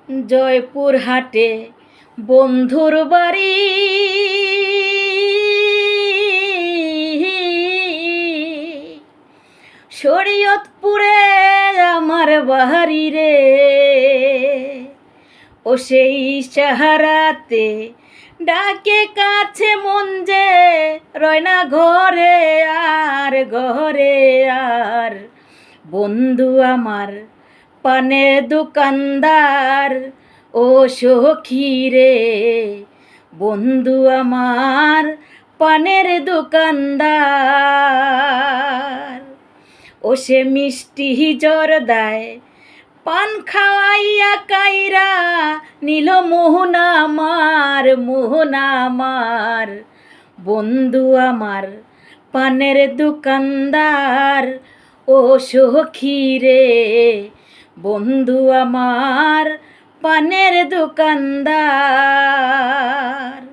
জয়পুর হাটে বন্ধুর বাড়ি, শরীয়তপুরে আমার বাড়ি রে। ও সেই সাহারাতে ডাকে কাছে মন যে রয় না ঘরে আর বন্ধু আমার পানের দোকানদার। ও সখী রে বন্ধু আমার পানের দোকানদার। ও সে মিষ্টি জর্দায় পান খাওয়াইয়া কাইরা নীল মোহন আমার বন্ধু আমার পানের দোকানদার। ও সখী রে বন্ধু আমার পানের দোকানদার।